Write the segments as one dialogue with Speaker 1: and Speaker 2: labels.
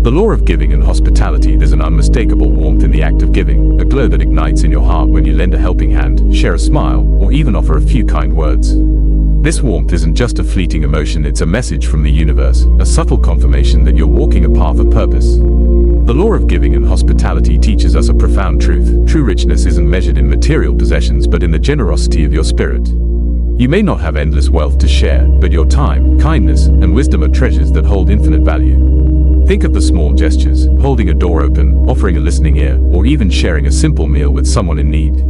Speaker 1: The law of giving and hospitality. There's an unmistakable warmth in the act of giving, a glow that ignites in your heart when you lend a helping hand, share a smile, or even offer a few kind words. This warmth isn't just a fleeting emotion, it's a message from the universe, a subtle confirmation that you're walking a path of purpose. The law of giving and hospitality teaches us a profound truth. True richness isn't measured in material possessions but in the generosity of your spirit. You may not have endless wealth to share, but your time, kindness, and wisdom are treasures that hold infinite value. Think of the small gestures, holding a door open, offering a listening ear, or even sharing a simple meal with someone in need.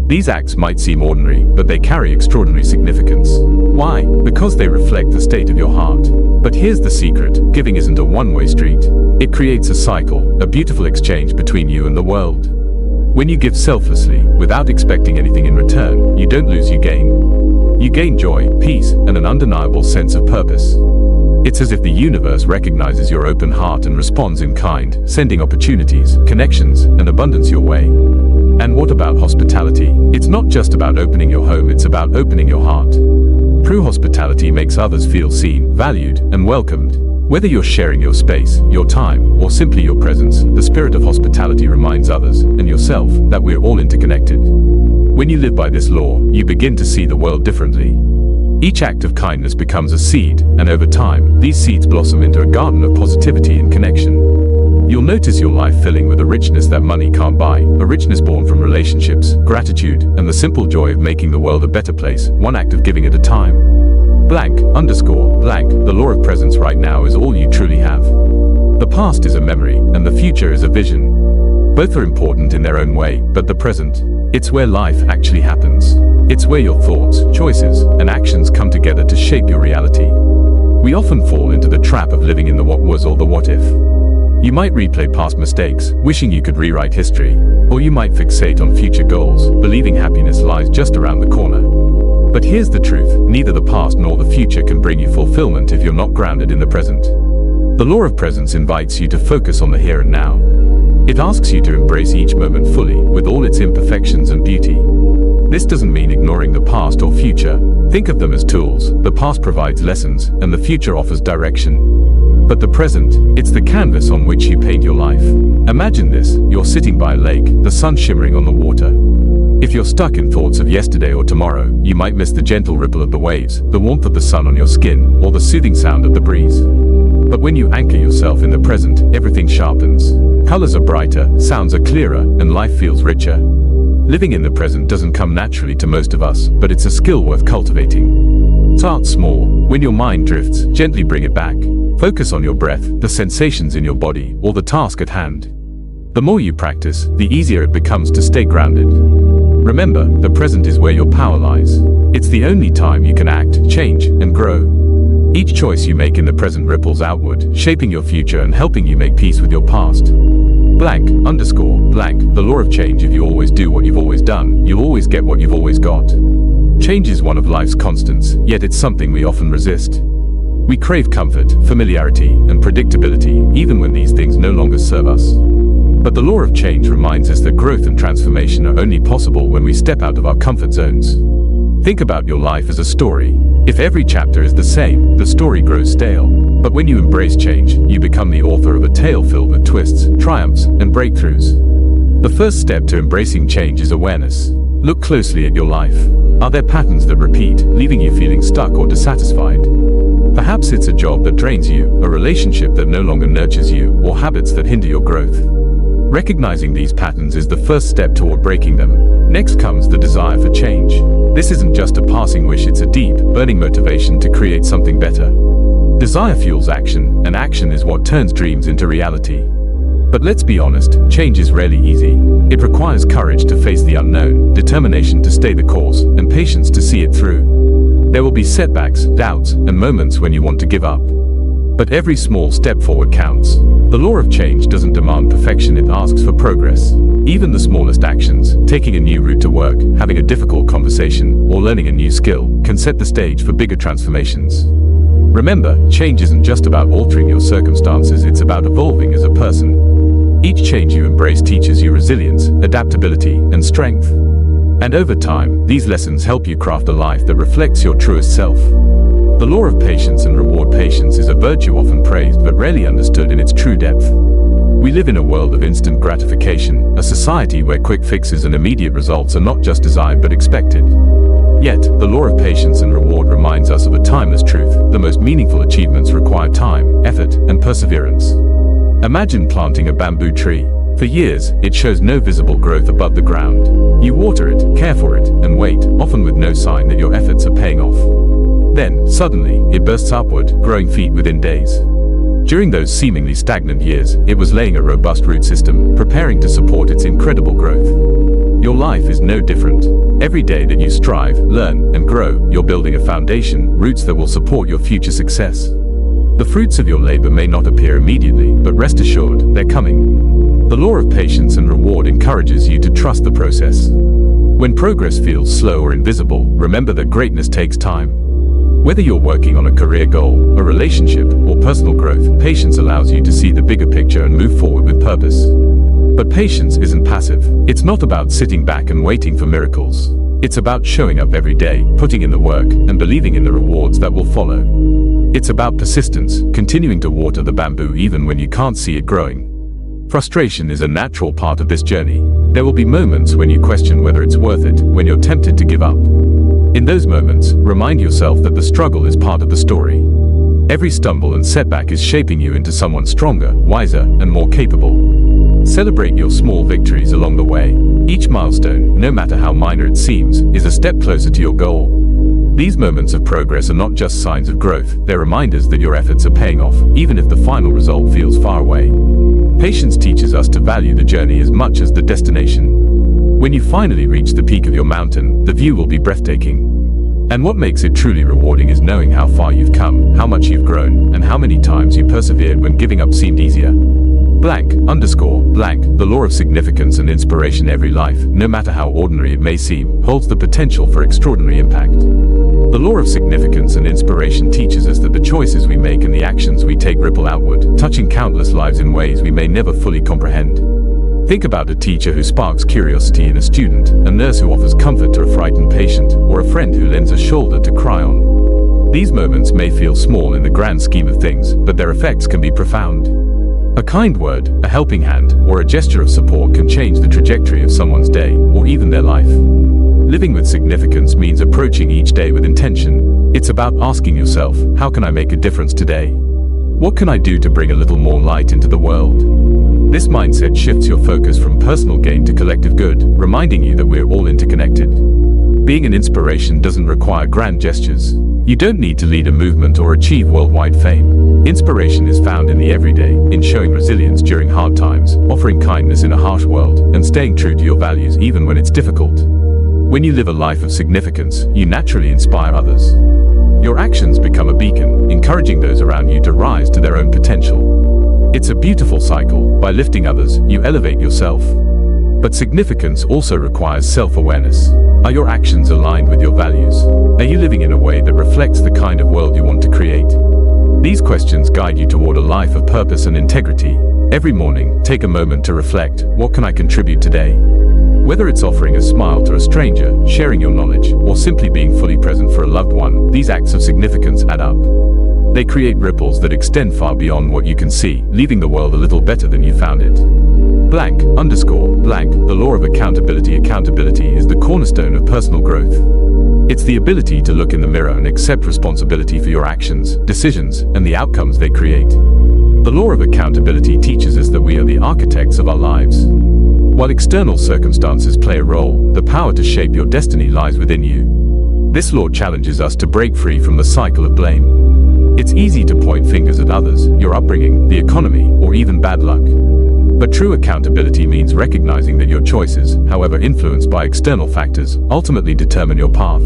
Speaker 1: These acts might seem ordinary, but they carry extraordinary significance. Why? Because they reflect the state of your heart. But here's the secret: giving isn't a one-way street. It creates a cycle, a beautiful exchange between you and the world. When you give selflessly, without expecting anything in return, you don't lose, you gain. You gain joy, peace, and an undeniable sense of purpose. It's as if the universe recognizes your open heart and responds in kind, sending opportunities, connections, and abundance your way. And what about hospitality? It's not just about opening your home, it's about opening your heart. True hospitality makes others feel seen, valued, and welcomed. Whether you're sharing your space, your time, or simply your presence, the spirit of hospitality reminds others, and yourself, that we're all interconnected. When you live by this law, you begin to see the world differently. Each act of kindness becomes a seed, and over time, these seeds blossom into a garden of positivity and connection. You'll notice your life filling with a richness that money can't buy, a richness born from relationships, gratitude, and the simple joy of making the world a better place, one act of giving at a time. Blank, underscore, blank, the law of presence right now is all you truly have. The past is a memory, and the future is a vision. Both are important in their own way, but the present, it's where life actually happens. It's where your thoughts, choices, and actions come together to shape your reality. We often fall into the trap of living in the what was or the what if. You might replay past mistakes, wishing you could rewrite history, or you might fixate on future goals, believing happiness lies just around the corner. But here's the truth: neither the past nor the future can bring you fulfillment if you're not grounded in the present. The law of presence invites you to focus on the here and now. It asks you to embrace each moment fully, with all its imperfections and beauty. This doesn't mean ignoring the past or future. Think of them as tools. The past provides lessons, and the future offers direction. But the present, it's the canvas on which you paint your life. Imagine this: you're sitting by a lake, the sun shimmering on the water. If you're stuck in thoughts of yesterday or tomorrow, you might miss the gentle ripple of the waves, the warmth of the sun on your skin, or the soothing sound of the breeze. But when you anchor yourself in the present, everything sharpens. Colors are brighter, sounds are clearer, and life feels richer. Living in the present doesn't come naturally to most of us, but it's a skill worth cultivating. Start small. When your mind drifts, gently bring it back. Focus on your breath, the sensations in your body, or the task at hand. The more you practice, the easier it becomes to stay grounded. Remember, the present is where your power lies. It's the only time you can act, change, and grow. Each choice you make in the present ripples outward, shaping your future and helping you make peace with your past. Blank, underscore, blank, the law of change. If you always do what you've always done, you'll always get what you've always got. Change is one of life's constants, yet it's something we often resist. We crave comfort, familiarity, and predictability, even when these things no longer serve us. But the law of change reminds us that growth and transformation are only possible when we step out of our comfort zones. Think about your life as a story. If every chapter is the same, the story grows stale. But when you embrace change, you become the author of a tale filled with twists, triumphs, and breakthroughs. The first step to embracing change is awareness. Look closely at your life. Are there patterns that repeat, leaving you feeling stuck or dissatisfied? Perhaps it's a job that drains you, a relationship that no longer nurtures you, or habits that hinder your growth. Recognizing these patterns is the first step toward breaking them. Next comes the desire for change. This isn't just a passing wish, it's a deep, burning motivation to create something better. Desire fuels action, and action is what turns dreams into reality. But let's be honest, change is rarely easy. It requires courage to face the unknown, determination to stay the course, and patience to see it through. There will be setbacks, doubts, and moments when you want to give up. But every small step forward counts. The law of change doesn't demand perfection, it asks for progress. Even the smallest actions, taking a new route to work, having a difficult conversation, or learning a new skill, can set the stage for bigger transformations. Remember, change isn't just about altering your circumstances, it's about evolving as a person. Each change you embrace teaches you resilience, adaptability, and strength. And over time, these lessons help you craft a life that reflects your truest self. The law of patience and reward. Patience is a virtue often praised but rarely understood in its true depth. We live in a world of instant gratification, a society where quick fixes and immediate results are not just desired but expected. Yet, the law of patience and reward reminds us of a timeless truth: the most meaningful achievements require time, effort, and perseverance. Imagine planting a bamboo tree. For years, it shows no visible growth above the ground. You water it, care for it, and wait, often with no sign that your efforts are paying off. Then, suddenly, it bursts upward, growing feet within days. During those seemingly stagnant years, it was laying a robust root system, preparing to support its incredible growth. Your life is no different. Every day that you strive, learn, and grow, you're building a foundation, roots that will support your future success. The fruits of your labor may not appear immediately, but rest assured, they're coming. The law of patience and reward encourages you to trust the process. When progress feels slow or invisible, remember that greatness takes time. Whether you're working on a career goal, a relationship, or personal growth, patience allows you to see the bigger picture and move forward with purpose. But patience isn't passive. It's not about sitting back and waiting for miracles. It's about showing up every day, putting in the work, and believing in the rewards that will follow. It's about persistence, continuing to water the bamboo even when you can't see it growing. Frustration is a natural part of this journey. There will be moments when you question whether it's worth it, when you're tempted to give up. In those moments, remind yourself that the struggle is part of the story. Every stumble and setback is shaping you into someone stronger, wiser, and more capable. Celebrate your small victories along the way. Each milestone, no matter how minor it seems, is a step closer to your goal. These moments of progress are not just signs of growth, they're reminders that your efforts are paying off, even if the final result feels far away. Patience teaches us to value the journey as much as the destination. When you finally reach the peak of your mountain, the view will be breathtaking. And what makes it truly rewarding is knowing how far you've come, how much you've grown, and how many times you persevered when giving up seemed easier. The law of significance and inspiration. Every life, no matter how ordinary it may seem, holds the potential for extraordinary impact. The law of significance and inspiration teaches us that the choices we make and the actions we take ripple outward, touching countless lives in ways we may never fully comprehend. Think about a teacher who sparks curiosity in a student, a nurse who offers comfort to a frightened patient, or a friend who lends a shoulder to cry on. These moments may feel small in the grand scheme of things, but their effects can be profound. A kind word, a helping hand, or a gesture of support can change the trajectory of someone's day, or even their life. Living with significance means approaching each day with intention. It's about asking yourself, how can I make a difference today? What can I do to bring a little more light into the world? This mindset shifts your focus from personal gain to collective good, reminding you that we're all interconnected. Being an inspiration doesn't require grand gestures. You don't need to lead a movement or achieve worldwide fame. Inspiration is found in the everyday, in showing resilience during hard times, offering kindness in a harsh world, and staying true to your values even when it's difficult. When you live a life of significance, you naturally inspire others. Your actions become a beacon, encouraging those around you to rise to their own potential. It's a beautiful cycle. By lifting others, you elevate yourself. But significance also requires self-awareness. Are your actions aligned with your values? Are you living in a way that reflects the kind of world you want to create? These questions guide you toward a life of purpose and integrity. Every morning, take a moment to reflect, what can I contribute today? Whether it's offering a smile to a stranger, sharing your knowledge, or simply being fully present for a loved one, these acts of significance add up. They create ripples that extend far beyond what you can see, leaving the world a little better than you found it. The law of accountability. Accountability is the cornerstone of personal growth. It's the ability to look in the mirror and accept responsibility for your actions, decisions, and the outcomes they create. The law of accountability teaches us that we are the architects of our lives. While external circumstances play a role, the power to shape your destiny lies within you. This law challenges us to break free from the cycle of blame. It's easy to point fingers at others, your upbringing, the economy, or even bad luck. But true accountability means recognizing that your choices, however influenced by external factors, ultimately determine your path.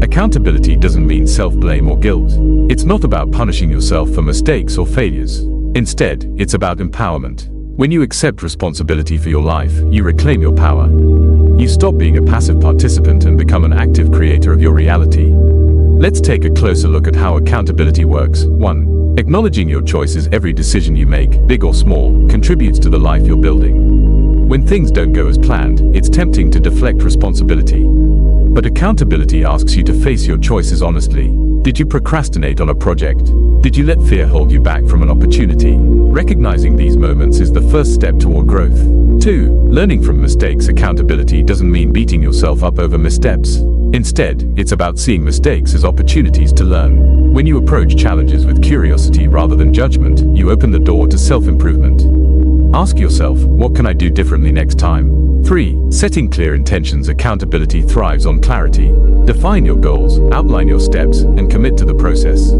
Speaker 1: Accountability doesn't mean self-blame or guilt. It's not about punishing yourself for mistakes or failures. Instead, it's about empowerment. When you accept responsibility for your life, you reclaim your power. You stop being a passive participant and become an active creator of your reality. Let's take a closer look at how accountability works. 1. Acknowledging your choices. Every decision you make, big or small, contributes to the life you're building. When things don't go as planned, it's tempting to deflect responsibility. But accountability asks you to face your choices honestly. Did you procrastinate on a project? Did you let fear hold you back from an opportunity? Recognizing these moments is the first step toward growth. 2. Learning from mistakes. Accountability doesn't mean beating yourself up over missteps. Instead, it's about seeing mistakes as opportunities to learn. When you approach challenges with curiosity rather than judgment, you open the door to self-improvement. Ask yourself, what can I do differently next time? 3. Setting clear intentions. Accountability thrives on clarity. Define your goals, outline your steps, and commit to the process.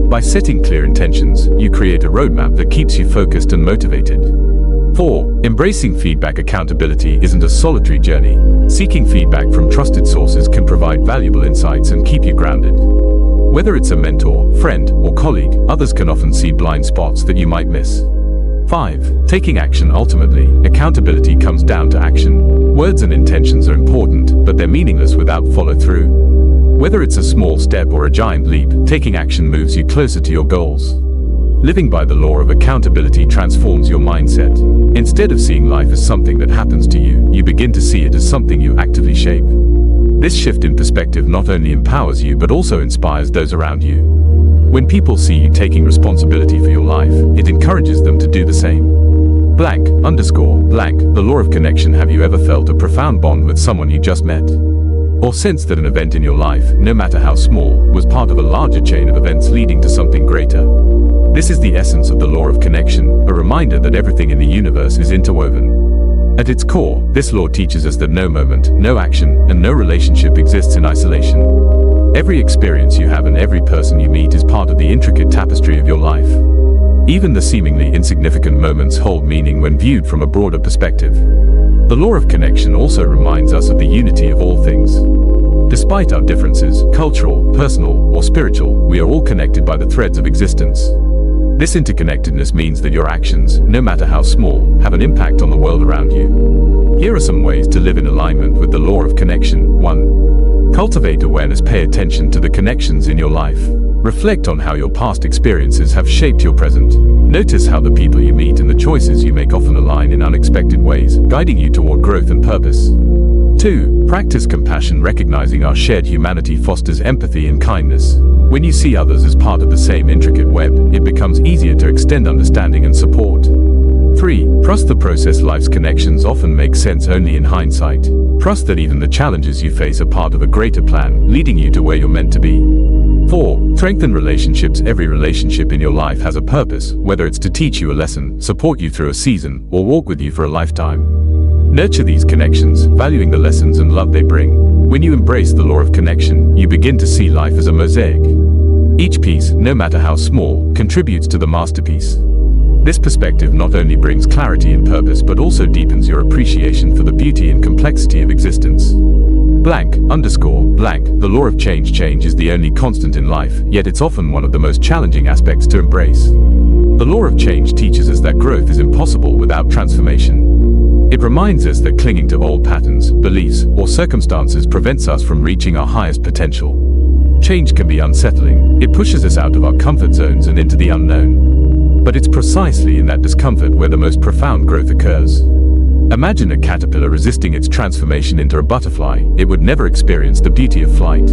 Speaker 1: By setting clear intentions, you create a roadmap that keeps you focused and motivated. 4. Embracing feedback. Accountability isn't a solitary journey. Seeking feedback from trusted sources can provide valuable insights and keep you grounded. Whether it's a mentor, friend, or colleague, others can often see blind spots that you might miss. 5. Taking action. Ultimately, accountability comes down to action. Words and intentions are important, but they're meaningless without follow-through. Whether it's a small step or a giant leap, taking action moves you closer to your goals. Living by the law of accountability transforms your mindset. Instead of seeing life as something that happens to you, you begin to see it as something you actively shape. This shift in perspective not only empowers you but also inspires those around you. When people see you taking responsibility for your life, it encourages them to do the same. Blank, underscore, blank, the law of connection. Have you ever felt a profound bond with someone you just met? Or sensed that an event in your life, no matter how small, was part of a larger chain of events leading to something greater? This is the essence of the law of connection, a reminder that everything in the universe is interwoven. At its core, this law teaches us that no moment, no action, and no relationship exists in isolation. Every experience you have and every person you meet is part of the intricate tapestry of your life. Even the seemingly insignificant moments hold meaning when viewed from a broader perspective. The law of connection also reminds us of the unity of all things. Despite our differences, cultural, personal, or spiritual, we are all connected by the threads of existence. This interconnectedness means that your actions, no matter how small, have an impact on the world around you. Here are some ways to live in alignment with the law of connection. 1. Cultivate awareness. Pay attention to the connections in your life. Reflect on how your past experiences have shaped your present. Notice how the people you meet and the choices you make often align in unexpected ways, guiding you toward growth and purpose. 2. Practice compassion. Recognizing our shared humanity fosters empathy and kindness. When you see others as part of the same intricate web, it becomes easier to extend understanding and support. 3. Trust the process. Life's connections often make sense only in hindsight. Trust that even the challenges you face are part of a greater plan, leading you to where you're meant to be. 4. Strengthen relationships. Every relationship in your life has a purpose, whether it's to teach you a lesson, support you through a season, or walk with you for a lifetime. Nurture these connections, valuing the lessons and love they bring. When you embrace the law of connection, you begin to see life as a mosaic. Each piece, no matter how small, contributes to the masterpiece. This perspective not only brings clarity and purpose but also deepens your appreciation for the beauty and complexity of existence. Blank, underscore, blank, the law of change. Change is the only constant in life, yet it's often one of the most challenging aspects to embrace. The law of change teaches us that growth is impossible without transformation. It reminds us that clinging to old patterns, beliefs, or circumstances prevents us from reaching our highest potential. Change can be unsettling. It pushes us out of our comfort zones and into the unknown. But it's precisely in that discomfort where the most profound growth occurs. Imagine a caterpillar resisting its transformation into a butterfly. It would never experience the beauty of flight.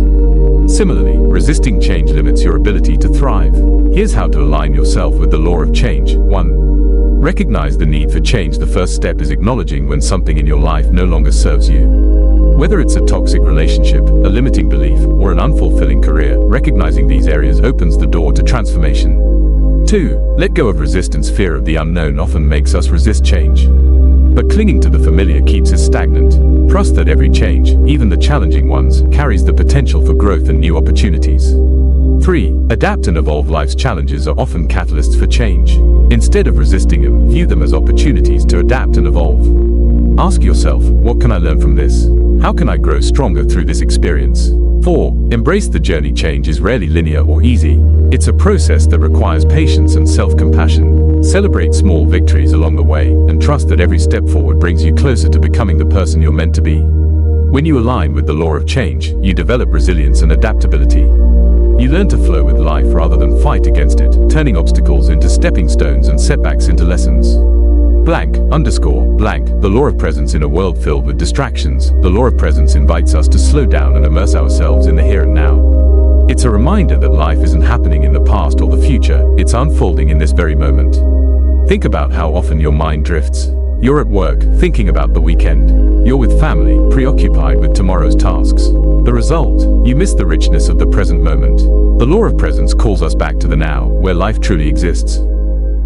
Speaker 1: Similarly, resisting change limits your ability to thrive. Here's how to align yourself with the law of change. 1. Recognize the need for change. The first step is acknowledging when something in your life no longer serves you. Whether it's a toxic relationship, a limiting belief, or an unfulfilling career, recognizing these areas opens the door to transformation. 2. Let go of resistance. Fear of the unknown often makes us resist change. But clinging to the familiar keeps us stagnant. Trust that every change, even the challenging ones, carries the potential for growth and new opportunities. 3. Adapt and evolve. Life's challenges are often catalysts for change. Instead of resisting them, view them as opportunities to adapt and evolve. Ask yourself, what can I learn from this? How can I grow stronger through this experience? 4. Embrace the journey. Change is rarely linear or easy. It's a process that requires patience and self-compassion. Celebrate small victories along the way, and trust that every step forward brings you closer to becoming the person you're meant to be. When you align with the law of change, you develop resilience and adaptability. You learn to flow with life rather than fight against it, turning obstacles into stepping stones and setbacks into lessons. Blank, underscore, blank, the law of presence. In a world filled with distractions, the law of presence invites us to slow down and immerse ourselves in the here and now. It's a reminder that life isn't happening in the past or the future, it's unfolding in this very moment. Think about how often your mind drifts. You're at work, thinking about the weekend. You're with family, preoccupied with tomorrow's tasks. The result? You miss the richness of the present moment. The law of presence calls us back to the now, where life truly exists.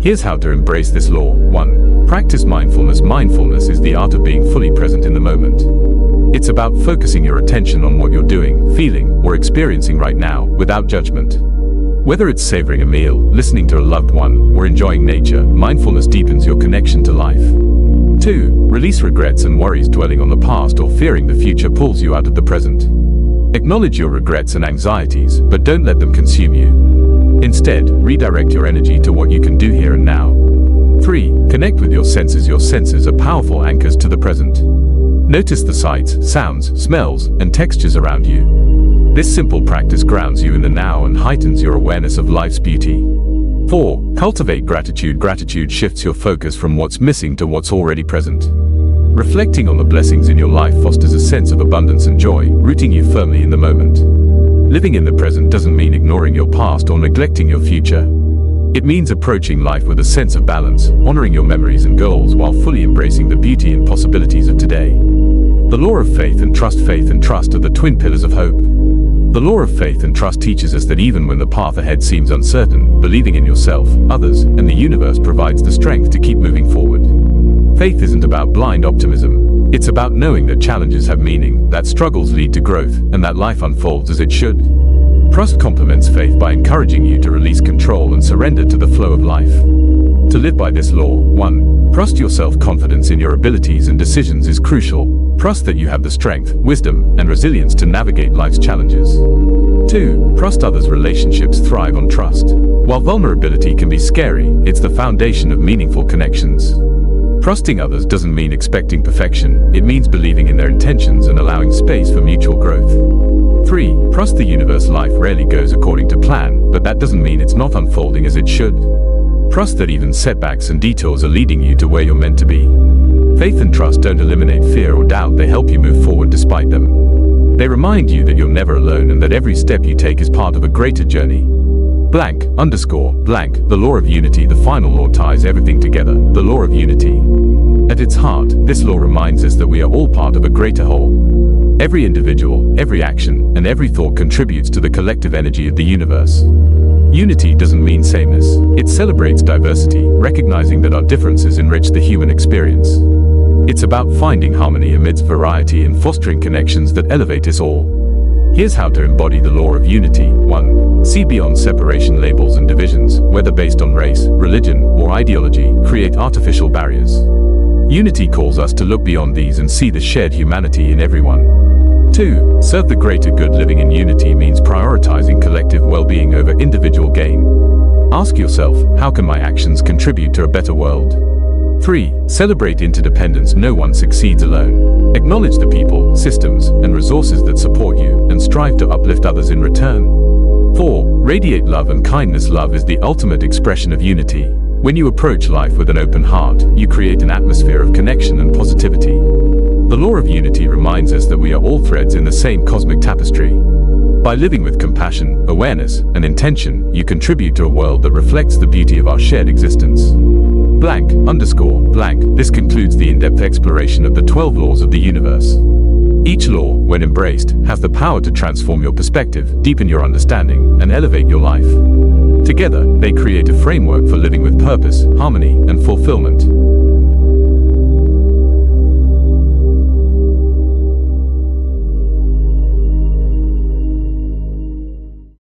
Speaker 1: Here's how to embrace this law. 1. Practice mindfulness. Mindfulness is the art of being fully present in the moment. It's about focusing your attention on what you're doing, feeling, or experiencing right now, without judgment. Whether it's savoring a meal, listening to a loved one, or enjoying nature, mindfulness deepens your connection to life. 2. Release regrets and worries. Dwelling on the past or fearing the future pulls you out of the present. Acknowledge your regrets and anxieties, but don't let them consume you. Instead, redirect your energy to what you can do here and now. 3. Connect with your senses. Your senses are powerful anchors to the present. Notice the sights, sounds, smells, and textures around you. This simple practice grounds you in the now and heightens your awareness of life's beauty. 4. Cultivate gratitude. Gratitude shifts your focus from what's missing to what's already present. Reflecting on the blessings in your life fosters a sense of abundance and joy, rooting you firmly in the moment. Living in the present doesn't mean ignoring your past or neglecting your future. It means approaching life with a sense of balance, honoring your memories and goals while fully embracing the beauty and possibilities of today. The law of faith and trust. Faith and trust are the twin pillars of hope. The law of faith and trust teaches us that even when the path ahead seems uncertain, believing in yourself, others, and the universe provides the strength to keep moving forward. Faith isn't about blind optimism. It's about knowing that challenges have meaning, that struggles lead to growth, and that life unfolds as it should. Trust complements faith by encouraging you to release control and surrender to the flow of life. To live by this law, 1. Trust yourself. Confidence in your abilities and decisions is crucial. Trust that you have the strength, wisdom, and resilience to navigate life's challenges. 2. Trust others. Relationships thrive on trust. While vulnerability can be scary, it's the foundation of meaningful connections. Trusting others doesn't mean expecting perfection, it means believing in their intentions and allowing space for mutual growth. 3. Trust the universe. Life rarely goes according to plan, but that doesn't mean it's not unfolding as it should. Trust that even setbacks and detours are leading you to where you're meant to be. Faith and trust don't eliminate fear or doubt, they help you move forward despite them. They remind you that you're never alone and that every step you take is part of a greater journey. _blank, the law of unity. The final law ties everything together, the law of unity. At its heart, this law reminds us that we are all part of a greater whole. Every individual, every action, and every thought contributes to the collective energy of the universe. Unity doesn't mean sameness. It celebrates diversity, recognizing that our differences enrich the human experience. It's about finding harmony amidst variety and fostering connections that elevate us all. Here's how to embody the law of unity. 1. See beyond separation. Labels and divisions, whether based on race, religion, or ideology, create artificial barriers. Unity calls us to look beyond these and see the shared humanity in everyone. 2. Serve the greater good. Living in unity means prioritizing collective well-being over individual gain. Ask yourself, how can my actions contribute to a better world? 3. Celebrate interdependence. No one succeeds alone. Acknowledge the people, systems, and resources that support you, and strive to uplift others in return. 4. Radiate love and kindness. Love is the ultimate expression of unity. When you approach life with an open heart, you create an atmosphere of connection and positivity. The law of unity reminds us that we are all threads in the same cosmic tapestry. By living with compassion, awareness, and intention, you contribute to a world that reflects the beauty of our shared existence. _blank. This concludes the in-depth exploration of the 12 laws of the universe. Each law, when embraced, has the power to transform your perspective, deepen your understanding, and elevate your life. Together, they create a framework for living with purpose, harmony, and fulfillment.